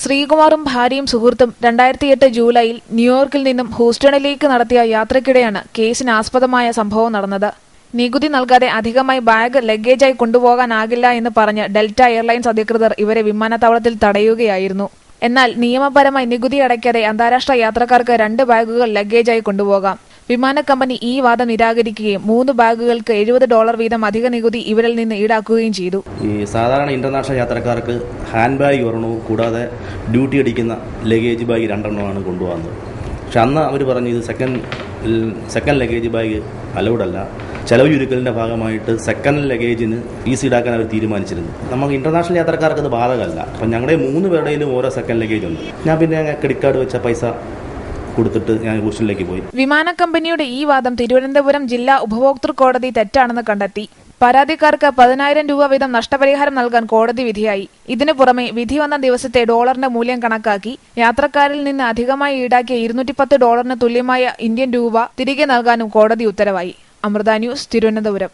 ശ്രീകുമാറും ഭാര്യയും സുഹൃത്തും 2008 ജൂലൈയിൽ ന്യൂയോർക്കിൽ നിന്നും ഹൂസ്റ്റണിലേക്ക് നടത്തിയ യാത്രയ്ക്കിടെയാണ് കേസിന് ആസ്പദമായ സംഭവം നടന്നത്. നികുതി നൽകാതെ അധികമായി ബാഗ് ലഗേജായി കൊണ്ടുപോകാനാകില്ല എന്ന് പറഞ്ഞ് ഡെൽറ്റ എയർലൈൻസ് അധികൃതർ ഇവരെ വിമാനത്താവളത്തിൽ തടയുകയായിരുന്നു. എന്നാൽ നിയമപരമായി നികുതി അടയ്ക്കാതെ അന്താരാഷ്ട്ര യാത്രക്കാർക്ക് 2 ബാഗുകൾ ലഗേജായി കൊണ്ടുപോകാം. വിമാന കമ്പനി ഈ വാദം നിരാകരിക്കുകയും 3 ബാഗുകൾക്ക് $70 വീതം അധിക നികുതി ഇവരിൽ നിന്ന് ഈടാക്കുകയും ചെയ്തു. ഈ സാധാരണ ഇന്റർനാഷണൽ യാത്രക്കാർക്ക് ഹാൻഡ് ബാഗ് ഒരെണ്ണവും കൂടാതെ ഡ്യൂട്ടി അടിക്കുന്ന ലഗേജ് ബാഗ് 2 എണ്ണമാണ് കൊണ്ടുപോകുന്നത്. പക്ഷെ അന്ന് അവർ പറഞ്ഞു ഇത് സെക്കൻഡ് ലഗേജ് ബാഗ് അലൗഡ് അല്ല. ചെലവ് ചുരുക്കലിൻ്റെ ഭാഗമായിട്ട് സെക്കൻഡ് ലഗേജിന് ഫീസ് ഈടാക്കാൻ അവർ തീരുമാനിച്ചിരുന്നു. നമുക്ക് ഇന്റർനാഷണൽ യാത്രക്കാർക്ക് അത് ബാധകമല്ല. അപ്പം ഞങ്ങളുടെ 3 പേരുടെയിലും ഓരോ സെക്കൻഡ് ലഗേജ് ഉണ്ട്. ഞാൻ പിന്നെ ക്രെഡിറ്റ് കാർഡ് വെച്ച പൈസ കൊടുത്തിട്ട് ഞാൻ ഹൂസ്റ്റണിലേക്ക് പോയി. വിമാന കമ്പനിയുടെ ഈ വാദം തിരുവനന്തപുരം ജില്ലാ ഉപഭോക്തൃ കോടതി തെറ്റാണെന്ന് കണ്ടെത്തി. പരാതിക്കാർക്ക് 10,000 രൂപ വീതം നഷ്ടപരിഹാരം നൽകാൻ കോടതി വിധിയായി. ഇതിനു പുറമെ വിധി വന്ന ദിവസത്തെ ഡോളറിന്റെ മൂല്യം കണക്കാക്കി യാത്രക്കാരിൽ നിന്ന് അധികമായി ഈടാക്കിയ $210 തുല്യമായ ഇന്ത്യൻ രൂപ തിരികെ നൽകാനും കോടതി ഉത്തരവായി. അമൃത ന്യൂസ്, തിരുവനന്തപുരം.